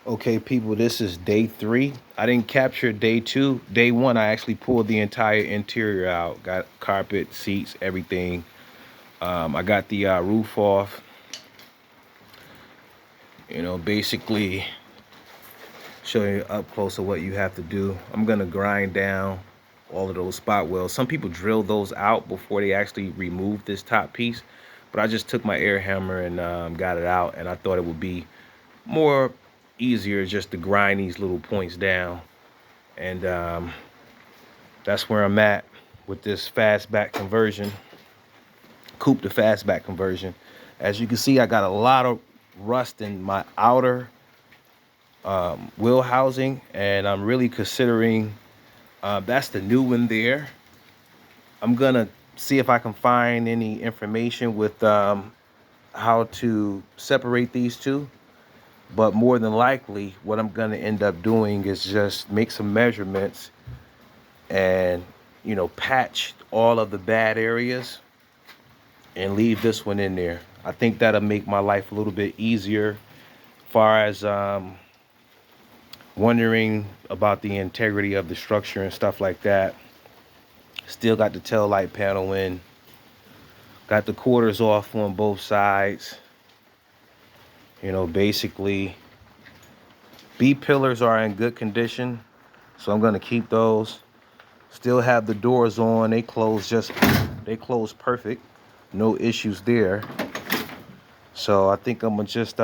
Okay, people, this is day 3. I didn't capture day 2. Day 1, I actually pulled the entire interior out. Got carpet, seats, everything. I got the roof off. Basically showing you up close of what you have to do. I'm going to grind down all of those spot welds. Some people drill those out before they actually remove this top piece. But I just took my air hammer and got it out. And I thought it would be more easier just to grind these little points down. And that's where I'm at with this fastback conversion, coupe to fastback conversion. As you can see, I got a lot of rust in my outer wheel housing, and I'm really considering that's the new one there. I'm gonna see if I can find any information with how to separate these two. But more than likely, what I'm gonna end up doing is just make some measurements and, patch all of the bad areas and leave this one in there. I think that'll make my life a little bit easier as far as wondering about the integrity of the structure and stuff like that. Still got the tail light panel in. Got the quarters off on both sides. Basically, B pillars are in good condition, so I'm gonna keep those. Still have the doors on. They close perfect. No issues there. So I think I'm gonna just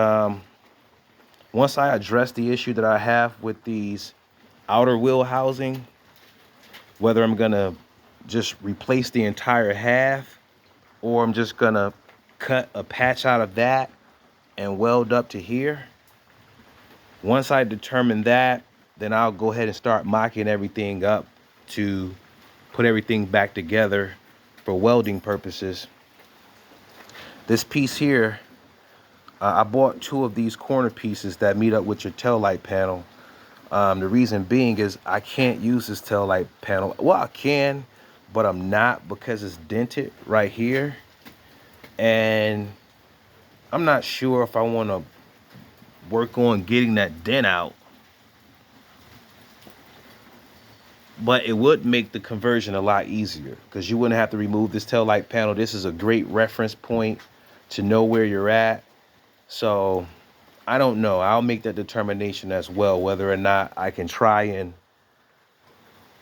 once I address the issue that I have with these outer wheel housing, whether I'm gonna just replace the entire half or I'm just gonna cut a patch out of that and weld up to here. Once I determine that, then I'll go ahead and start mocking everything up to put everything back together for welding purposes. This piece here, I bought 2 of these corner pieces that meet up with your tail light panel. The reason being is I can't use this tail light panel. Well, I can, but I'm not, because it's dented right here. And I'm not sure if I want to work on getting that dent out. But it would make the conversion a lot easier because you wouldn't have to remove this tail light panel. This is a great reference point to know where you're at. So I don't know. I'll make that determination as well, whether or not I can try and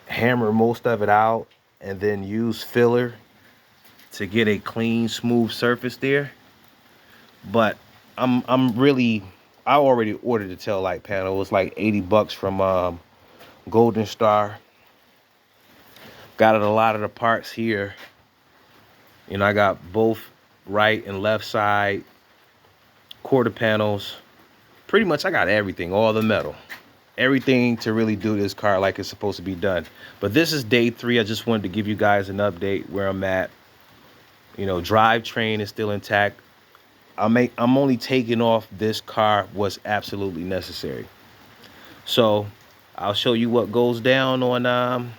hammer most of it out and then use filler to get a clean, smooth surface there. But I already ordered the tail light panel. It was like 80 bucks from Golden Star. Got it a lot of the parts here. I got both right and left side quarter panels. Pretty much I got everything, all the metal. Everything to really do this car like it's supposed to be done. But this is day 3. I just wanted to give you guys an update where I'm at. Drivetrain is still intact. I'm only taking off this car what's absolutely necessary. So I'll show you what goes down on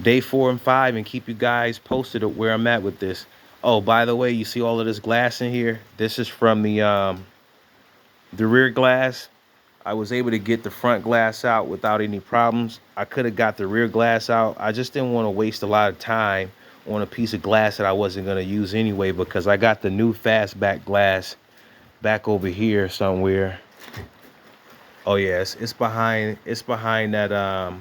day 4 and 5 and keep you guys posted of where I'm at with this. Oh, by the way, you see all of this glass in here? This is from the rear glass. I was able to get the front glass out without any problems. I could have got the rear glass out. I just didn't want to waste a lot of time on a piece of glass that I wasn't going to use anyway, because I got the new fastback glass back over here somewhere. Oh yes, it's behind that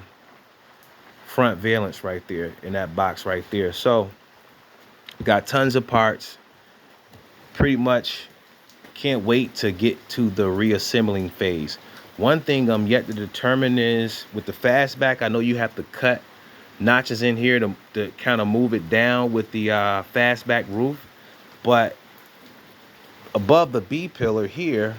front valence right there, in that box right there. So got tons of parts. Pretty much can't wait to get to the reassembling phase. One thing I'm yet to determine is with the fastback, I know you have to cut notches in here to kind of move it down with the fastback roof. But above the B pillar here,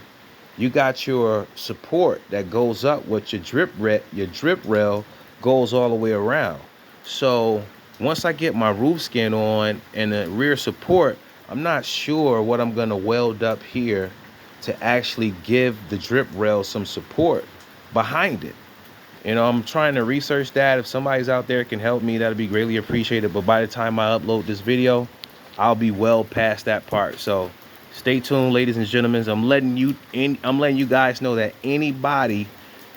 you got your support that goes up with your drip rail goes all the way around. So once I get my roof skin on and the rear support, I'm not sure what I'm gonna weld up here to actually give the drip rail some support behind it. I'm trying to research that. If somebody's out there can help me, that'd be greatly appreciated. But by the time I upload this video, I'll be well past that part. So Stay tuned, ladies and gentlemen. I'm letting you guys know that anybody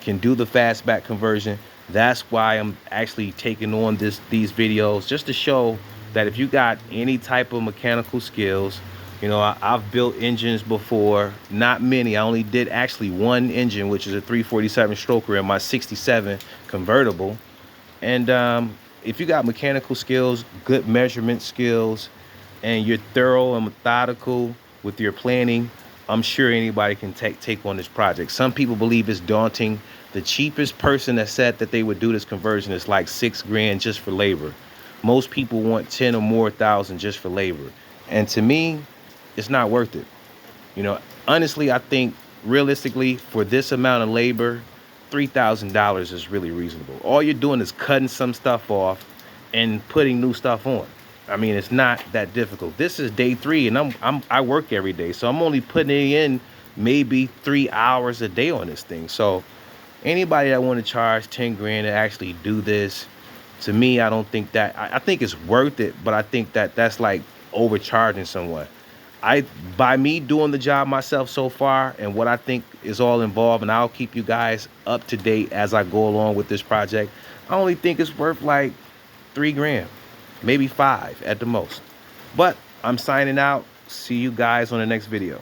can do the fastback conversion. That's why I'm actually taking on these videos, just to show that if you got any type of mechanical skills, I've built engines before, not many. I only did actually one engine, which is a 347 stroker in my 67 convertible. And if you got mechanical skills, good measurement skills, and you're thorough and methodical with your planning, I'm sure anybody can take on this project. Some people believe it's daunting. The cheapest person that said that they would do this conversion is like $6 grand just for labor. Most people want 10 or more thousand just for labor. And to me, it's not worth it. Honestly, I think realistically for this amount of labor, $3,000 is really reasonable. All you're doing is cutting some stuff off and putting new stuff on. I mean, it's not that difficult. This is day 3, and I work every day, so I'm only putting in maybe 3 hours a day on this thing. So anybody that want to charge 10 grand to actually do this, to me, I don't think that. I think it's worth it, but I think that that's like overcharging someone. By me doing the job myself so far and what I think is all involved, and I'll keep you guys up to date as I go along with this project, I only think it's worth like 3 grand, maybe 5 at the most. But I'm signing out. See you guys on the next video.